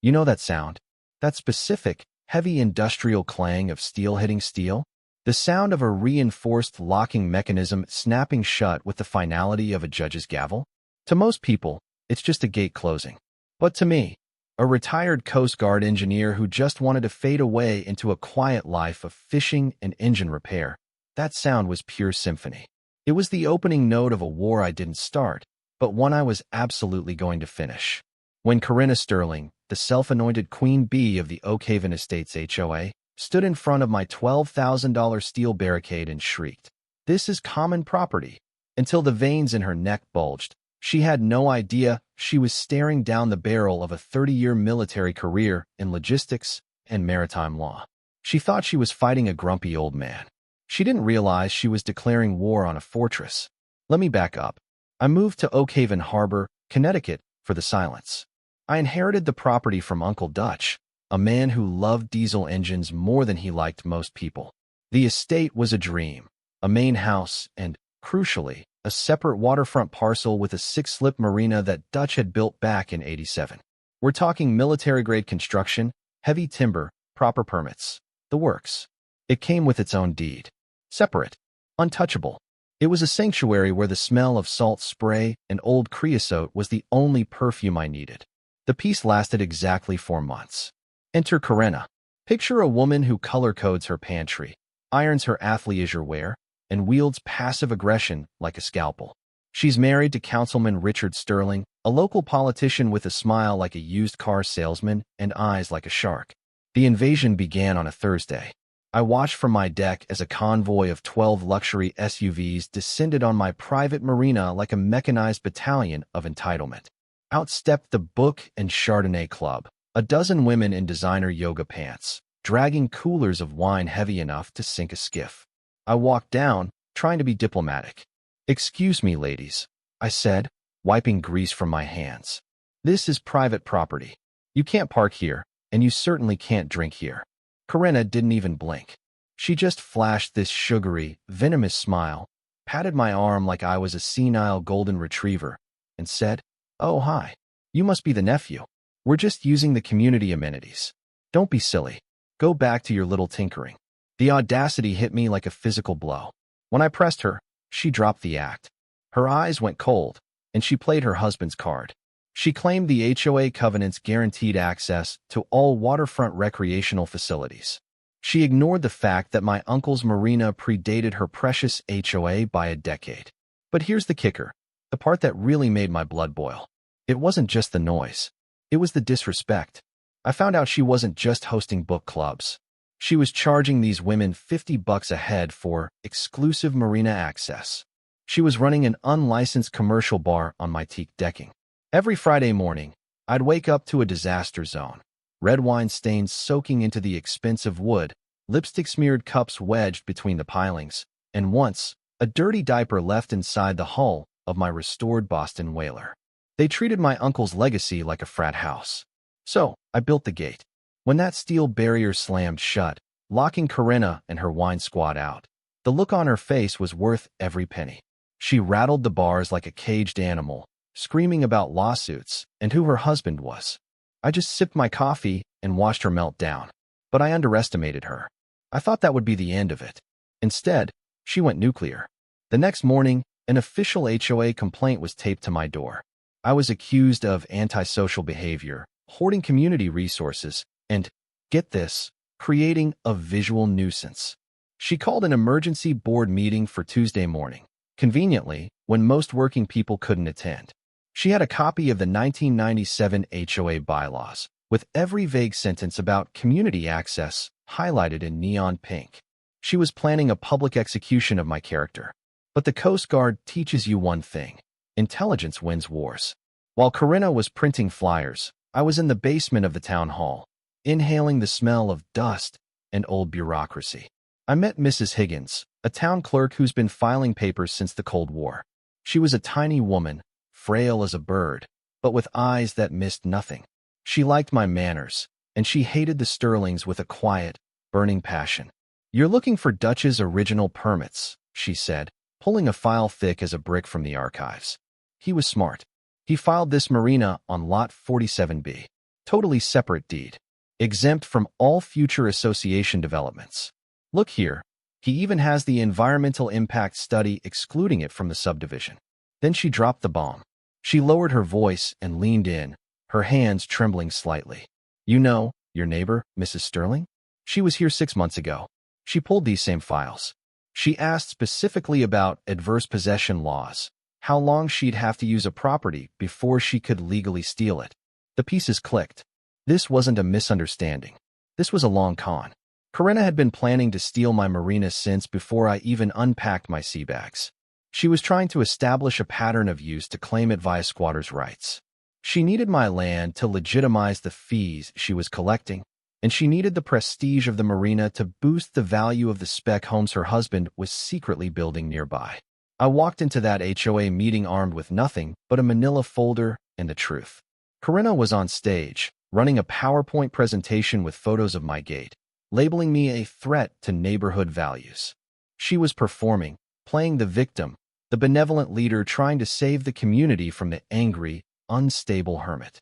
You know that sound? That specific, heavy industrial clang of steel hitting steel? The sound of a reinforced locking mechanism snapping shut with the finality of a judge's gavel? To most people, it's just a gate closing. But to me, a retired Coast Guard engineer who just wanted to fade away into a quiet life of fishing and engine repair, that sound was pure symphony. It was the opening note of a war I didn't start, but one I was absolutely going to finish. When Corinna Sterling, the self-anointed queen bee of the Oakhaven Estates HOA, stood in front of my $12,000 steel barricade and shrieked, "This is common property," until the veins in her neck bulged, she had no idea she was staring down the barrel of a 30-year military career in logistics and maritime law. She thought she was fighting a grumpy old man. She didn't realize she was declaring war on a fortress. Let me back up. I moved to Oakhaven Harbor, Connecticut, for the silence. I inherited the property from Uncle Dutch, a man who loved diesel engines more than he liked most people. The estate was a dream, a main house, and, crucially, a separate waterfront parcel with a 6-slip marina that Dutch had built back in '87. We're talking military-grade construction, heavy timber, proper permits, the works. It came with its own deed. Separate, untouchable. It was a sanctuary where the smell of salt spray and old creosote was the only perfume I needed. The peace lasted exactly 4 months. Enter Corinna. Picture a woman who color-codes her pantry, irons her athleisure wear, and wields passive aggression like a scalpel. She's married to Councilman Richard Sterling, a local politician with a smile like a used car salesman and eyes like a shark. The invasion began on a Thursday. I watched from my deck as a convoy of 12 luxury SUVs descended on my private marina like a mechanized battalion of entitlement. Out stepped the Book and Chardonnay Club, a dozen women in designer yoga pants, dragging coolers of wine heavy enough to sink a skiff. I walked down, trying to be diplomatic. "Excuse me, ladies," I said, wiping grease from my hands. "This is private property. You can't park here, and you certainly can't drink here." Corinna didn't even blink. She just flashed this sugary, venomous smile, patted my arm like I was a senile golden retriever, and said, "Oh, hi. You must be the nephew. We're just using the community amenities. Don't be silly. Go back to your little tinkering." The audacity hit me like a physical blow. When I pressed her, she dropped the act. Her eyes went cold, and she played her husband's card. She claimed the HOA covenants guaranteed access to all waterfront recreational facilities. She ignored the fact that my uncle's marina predated her precious HOA by a decade. But here's the kicker, the part that really made my blood boil. It wasn't just the noise. It was the disrespect. I found out she wasn't just hosting book clubs. She was charging these women $50 a head for exclusive marina access. She was running an unlicensed commercial bar on my teak decking. Every Friday morning, I'd wake up to a disaster zone. Red wine stains soaking into the expensive wood, lipstick-smeared cups wedged between the pilings, and once, a dirty diaper left inside the hull of my restored Boston whaler. They treated my uncle's legacy like a frat house. So, I built the gate. When that steel barrier slammed shut, locking Corinna and her wine squad out, the look on her face was worth every penny. She rattled the bars like a caged animal, screaming about lawsuits and who her husband was. I just sipped my coffee and watched her melt down. But I underestimated her. I thought that would be the end of it. Instead, she went nuclear. The next morning, an official HOA complaint was taped to my door. I was accused of antisocial behavior, hoarding community resources, and, get this, creating a visual nuisance. She called an emergency board meeting for Tuesday morning, conveniently, when most working people couldn't attend. She had a copy of the 1997 HOA bylaws, with every vague sentence about community access highlighted in neon pink. She was planning a public execution of my character. But the Coast Guard teaches you one thing: intelligence wins wars. While Corinna was printing flyers, I was in the basement of the town hall, inhaling the smell of dust and old bureaucracy. I met Mrs. Higgins, a town clerk who's been filing papers since the Cold War. She was a tiny woman, frail as a bird, but with eyes that missed nothing. She liked my manners, and she hated the Sterlings with a quiet, burning passion. "You're looking for Dutch's original permits," she said, pulling a file thick as a brick from the archives. He was smart. He filed this marina on Lot 47B. Totally separate deed. Exempt from all future association developments. Look here. He even has the environmental impact study excluding it from the subdivision. Then she dropped the bomb. She lowered her voice and leaned in, her hands trembling slightly. You know, your neighbor, Mrs. Sterling? She was here 6 months ago. She pulled these same files. She asked specifically about adverse possession laws, how long she'd have to use a property before she could legally steal it. The pieces clicked. This wasn't a misunderstanding. This was a long con. Corinna had been planning to steal my Marina since before I even unpacked my sea bags. She was trying to establish a pattern of use to claim it via squatters' rights. She needed my land to legitimize the fees she was collecting, and she needed the prestige of the Marina to boost the value of the spec homes her husband was secretly building nearby. I walked into that HOA meeting armed with nothing but a manila folder and the truth. Corinna was on stage, running a PowerPoint presentation with photos of my gate, labeling me a threat to neighborhood values. She was performing, playing the victim, the benevolent leader trying to save the community from the angry, unstable hermit.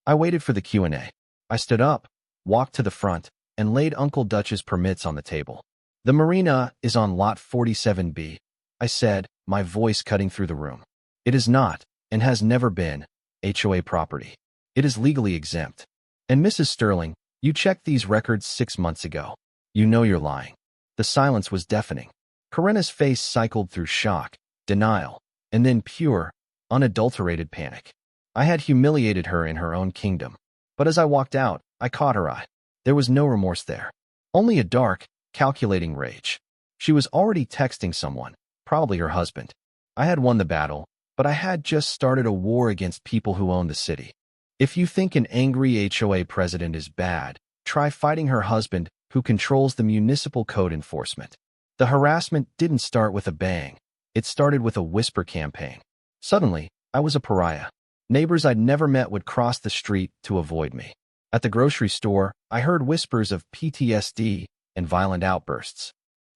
I waited for the Q&A. I stood up, walked to the front, and laid Uncle Dutch's permits on the table. The Marina is on Lot 47B, I said, my voice cutting through the room. It is not, and has never been, HOA property. It is legally exempt. And Mrs. Sterling, you checked these records 6 months ago. You know you're lying. The silence was deafening. Corinna's face cycled through shock, denial, and then pure, unadulterated panic. I had humiliated her in her own kingdom. But as I walked out, I caught her eye. There was no remorse there. Only a dark, calculating rage. She was already texting someone, probably her husband. I had won the battle, but I had just started a war against people who own the city. If you think an angry HOA president is bad, try fighting her husband, who controls the municipal code enforcement. The harassment didn't start with a bang. It started with a whisper campaign. Suddenly, I was a pariah. Neighbors I'd never met would cross the street to avoid me. At the grocery store, I heard whispers of PTSD and violent outbursts.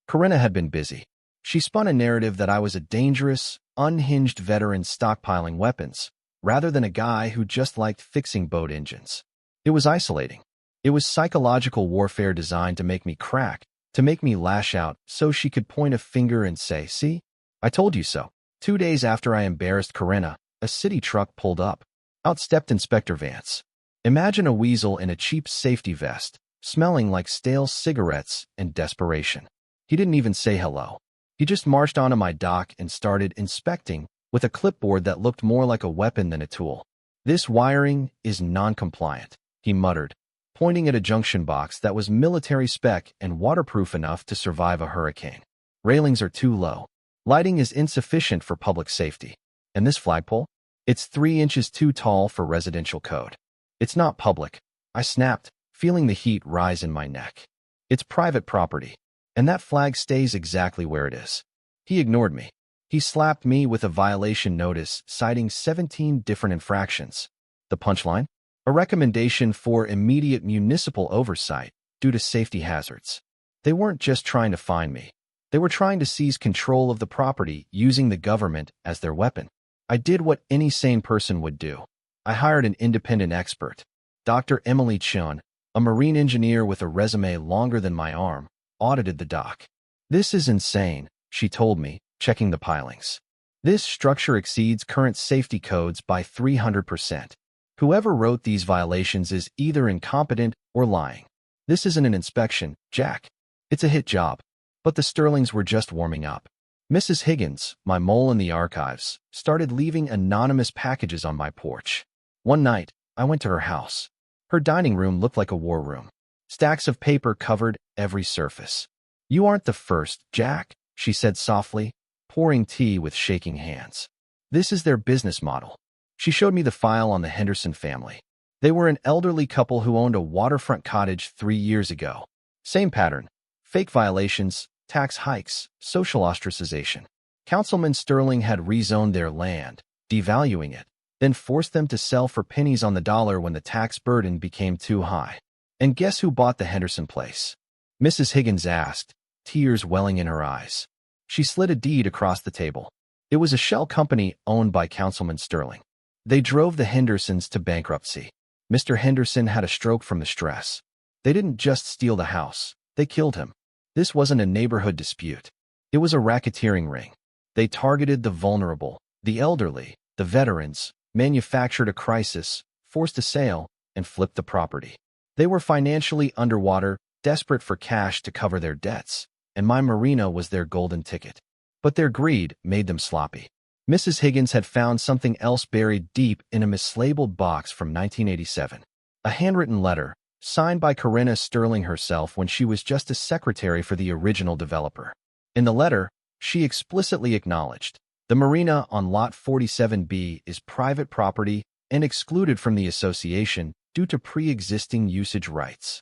Corinna had been busy. She spun a narrative that I was a dangerous, unhinged veteran stockpiling weapons, rather than a guy who just liked fixing boat engines. It was isolating. It was psychological warfare designed to make me crack, to make me lash out so she could point a finger and say, "See? I told you so." 2 days after I embarrassed Corinna, a city truck pulled up. Out stepped Inspector Vance. Imagine a weasel in a cheap safety vest, smelling like stale cigarettes and desperation. He didn't even say hello. He just marched onto my dock and started inspecting with a clipboard that looked more like a weapon than a tool. "This wiring is non-compliant," he muttered, pointing at a junction box that was military spec and waterproof enough to survive a hurricane. "Railings are too low. Lighting is insufficient for public safety. And this flagpole? It's 3 inches too tall for residential code. It's not public." I snapped, feeling the heat rise in my neck. "It's private property, and that flag stays exactly where it is." He ignored me. He slapped me with a violation notice citing 17 different infractions. The punchline? A recommendation for immediate municipal oversight due to safety hazards. They weren't just trying to fine me. They were trying to seize control of the property using the government as their weapon. I did what any sane person would do. I hired an independent expert. Dr. Emily Chun, a marine engineer with a resume longer than my arm, audited the dock. "This is insane," she told me, checking the pilings. "This structure exceeds current safety codes by 300%. Whoever wrote these violations is either incompetent or lying. This isn't an inspection, Jack. It's a hit job." But the Sterlings were just warming up. Mrs. Higgins, my mole in the archives, started leaving anonymous packages on my porch. One night, I went to her house. Her dining room looked like a war room. Stacks of paper covered every surface. "You aren't the first, Jack," she said softly, pouring tea with shaking hands. "This is their business model." She showed me the file on the Henderson family. They were an elderly couple who owned a waterfront cottage 3 years ago. Same pattern. Fake violations, tax hikes, social ostracization. Councilman Sterling had rezoned their land, devaluing it, then forced them to sell for pennies on the dollar when the tax burden became too high. And guess who bought the Henderson place? Mrs. Higgins asked, tears welling in her eyes. She slid a deed across the table. It was a shell company owned by Councilman Sterling. They drove the Hendersons to bankruptcy. Mr. Henderson had a stroke from the stress. They didn't just steal the house. They killed him. This wasn't a neighborhood dispute. It was a racketeering ring. They targeted the vulnerable, the elderly, the veterans, manufactured a crisis, forced a sale, and flipped the property. They were financially underwater, desperate for cash to cover their debts, and my Marina was their golden ticket. But their greed made them sloppy. Mrs. Higgins had found something else buried deep in a mislabeled box from 1987. A handwritten letter, signed by Corinna Sterling herself when she was just a secretary for the original developer. In the letter, she explicitly acknowledged, the Marina on Lot 47B is private property and excluded from the association due to pre-existing usage rights.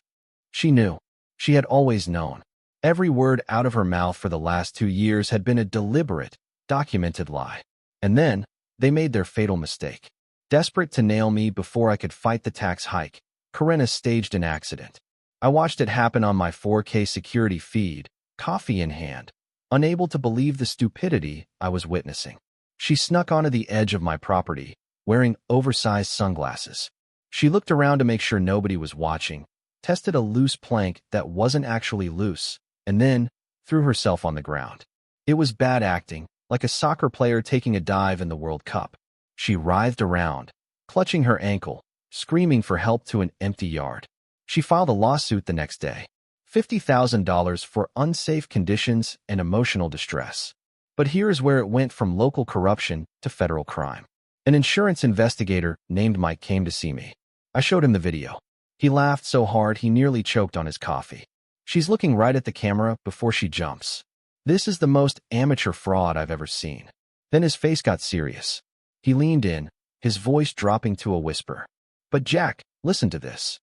She knew. She had always known. Every word out of her mouth for the last 2 years had been a deliberate, documented lie. And then, they made their fatal mistake. Desperate to nail me before I could fight the tax hike, Corinna staged an accident. I watched it happen on my 4K security feed, coffee in hand, unable to believe the stupidity I was witnessing. She snuck onto the edge of my property, wearing oversized sunglasses. She looked around to make sure nobody was watching, tested a loose plank that wasn't actually loose, and then threw herself on the ground. It was bad acting, like a soccer player taking a dive in the World Cup. She writhed around, clutching her ankle, screaming for help to an empty yard. She filed a lawsuit the next day, $50,000 for unsafe conditions and emotional distress. But here's where it went from local corruption to federal crime. An insurance investigator named Mike came to see me. I showed him the video. He laughed so hard he nearly choked on his coffee. She's looking right at the camera before she jumps. This is the most amateur fraud I've ever seen. Then his face got serious. He leaned in, his voice dropping to a whisper. But Jack, listen to this.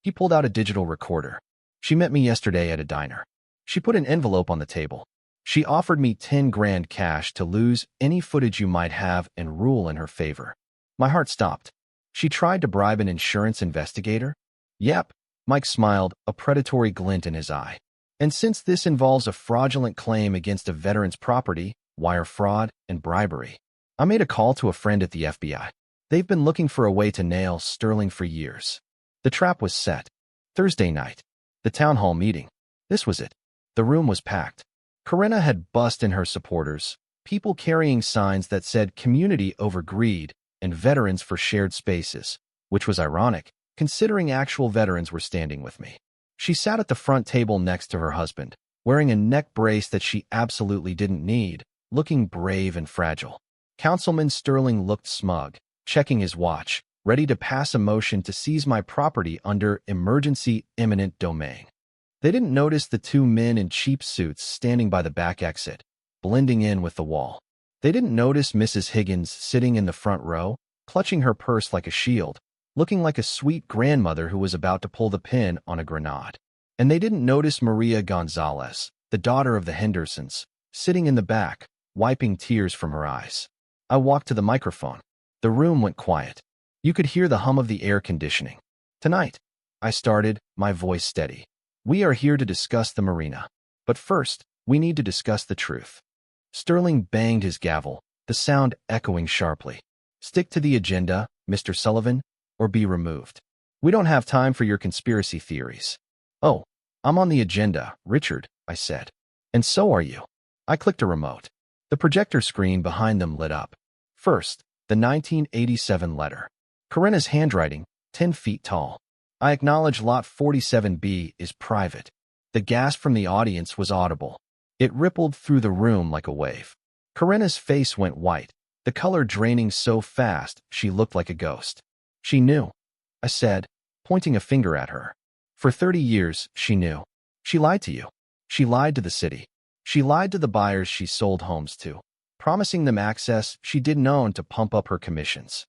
He pulled out a digital recorder. She met me yesterday at a diner. She put an envelope on the table. She offered me 10 grand cash to lose any footage you might have and rule in her favor. My heart stopped. She tried to bribe an insurance investigator? Yep. Mike smiled, a predatory glint in his eye. And since this involves a fraudulent claim against a veteran's property, wire fraud, and bribery, I made a call to a friend at the FBI. They've been looking for a way to nail Sterling for years. The trap was set. Thursday night. The town hall meeting. This was it. The room was packed. Corinna had bussed in her supporters, people carrying signs that said community over greed and veterans for shared spaces, which was ironic, considering actual veterans were standing with me. She sat at the front table next to her husband, wearing a neck brace that she absolutely didn't need, looking brave and fragile. Councilman Sterling looked smug, checking his watch, ready to pass a motion to seize my property under emergency eminent domain. They didn't notice the 2 men in cheap suits standing by the back exit, blending in with the wall. They didn't notice Mrs. Higgins sitting in the front row, clutching her purse like a shield, looking like a sweet grandmother who was about to pull the pin on a grenade. And they didn't notice Maria Gonzalez, the daughter of the Hendersons, sitting in the back, wiping tears from her eyes. I walked to the microphone. The room went quiet. You could hear the hum of the air conditioning. Tonight, I started, my voice steady. We are here to discuss the Marina. But first, we need to discuss the truth. Sterling banged his gavel, the sound echoing sharply. Stick to the agenda, Mr. Sullivan, or be removed. We don't have time for your conspiracy theories. Oh, I'm on the agenda, Richard, I said. And so are you. I clicked a remote. The projector screen behind them lit up. First, the 1987 letter. Corinna's handwriting, 10 feet tall. I acknowledge Lot 47B is private. The gasp from the audience was audible. It rippled through the room like a wave. Corinna's face went white, the color draining so fast she looked like a ghost. She knew, I said, pointing a finger at her. For 30 years, she knew. She lied to you. She lied to the city. She lied to the buyers she sold homes to, promising them access she didn't own to pump up her commissions.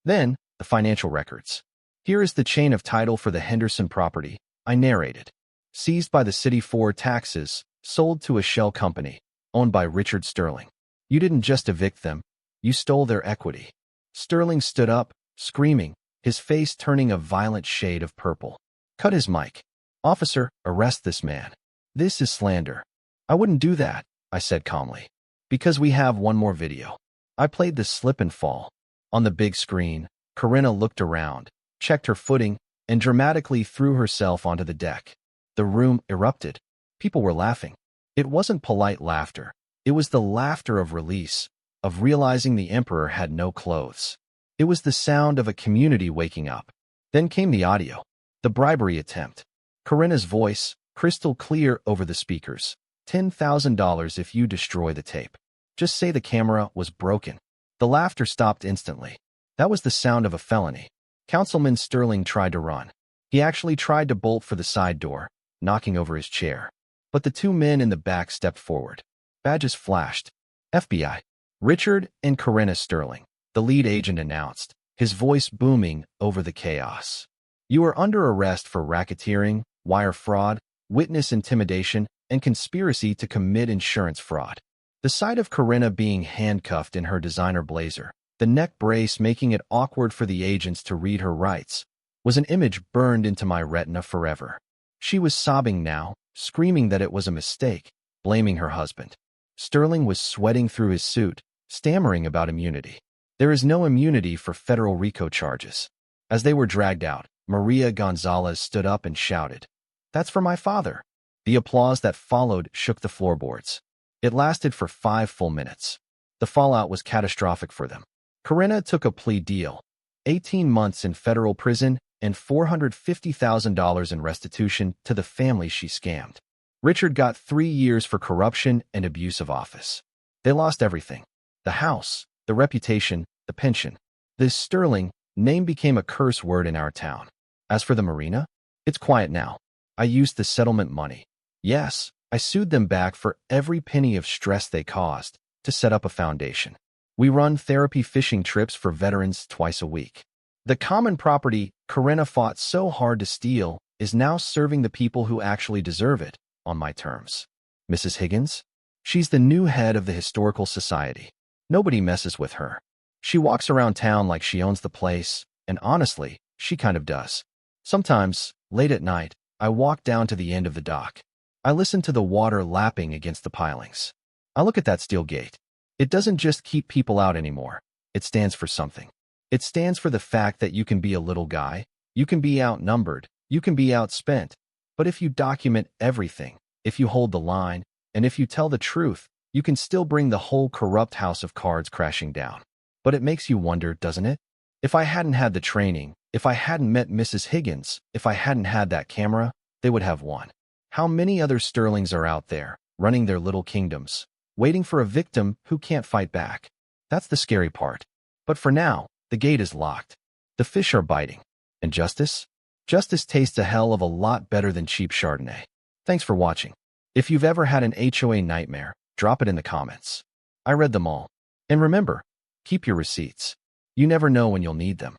Then, the financial records. Here is the chain of title for the Henderson property, I narrated. Seized by the city for taxes, sold to a shell company, owned by Richard Sterling. You didn't just evict them, you stole their equity. Sterling stood up, screaming, his face turning a violent shade of purple. Cut his mic. Officer, arrest this man. This is slander. I wouldn't do that, I said calmly. Because we have one more video. I played the slip and fall. On the big screen, Corinna looked around, checked her footing, and dramatically threw herself onto the deck. The room erupted. People were laughing. It wasn't polite laughter. It was the laughter of release, of realizing the emperor had no clothes. It was the sound of a community waking up. Then came the audio. The bribery attempt. Karina's voice, crystal clear over the speakers. $10,000 if you destroy the tape. Just say the camera was broken. The laughter stopped instantly. That was the sound of a felony. Councilman Sterling tried to run. He actually tried to bolt for the side door, knocking over his chair. But the two men in the back stepped forward. Badges flashed. FBI. Richard and Karina Sterling, the lead agent announced, his voice booming over the chaos. You are under arrest for racketeering, wire fraud, witness intimidation, and conspiracy to commit insurance fraud. The sight of Karina being handcuffed in her designer blazer, the neck brace making it awkward for the agents to read her rights, was an image burned into my retina forever. She was sobbing now, screaming that it was a mistake, blaming her husband. Sterling was sweating through his suit, stammering about immunity. There is no immunity for federal RICO charges. As they were dragged out, Maria Gonzalez stood up and shouted, "That's for my father." The applause that followed shook the floorboards. It lasted for 5 full minutes. The fallout was catastrophic for them. Karina took a plea deal, 18 months in federal prison and $450,000 in restitution to the family she scammed. Richard got 3 years for corruption and abuse of office. They lost everything. The house, the reputation, the pension. This Sterling name became a curse word in our town. As for the Marina, it's quiet now. I used the settlement money. Yes, I sued them back for every penny of stress they caused to set up a foundation. We run therapy fishing trips for veterans twice a week. The common property Karina fought so hard to steal is now serving the people who actually deserve it, on my terms. Mrs. Higgins? She's the new head of the Historical Society. Nobody messes with her. She walks around town like she owns the place, and honestly, she kind of does. Sometimes, late at night, I walk down to the end of the dock. I listen to the water lapping against the pilings. I look at that steel gate. It doesn't just keep people out anymore. It stands for something. It stands for the fact that you can be a little guy, you can be outnumbered, you can be outspent, but if you document everything, if you hold the line, and if you tell the truth, you can still bring the whole corrupt house of cards crashing down. But it makes you wonder, doesn't it? If I hadn't had the training, if I hadn't met Mrs. Higgins, if I hadn't had that camera, they would have won. How many other Sterlings are out there, running their little kingdoms, waiting for a victim who can't fight back? That's the scary part. But for now, the gate is locked. The fish are biting. And justice? Justice tastes a hell of a lot better than cheap Chardonnay. Thanks for watching. If you've ever had an HOA nightmare, drop it in the comments. I read them all. And remember, keep your receipts. You never know when you'll need them.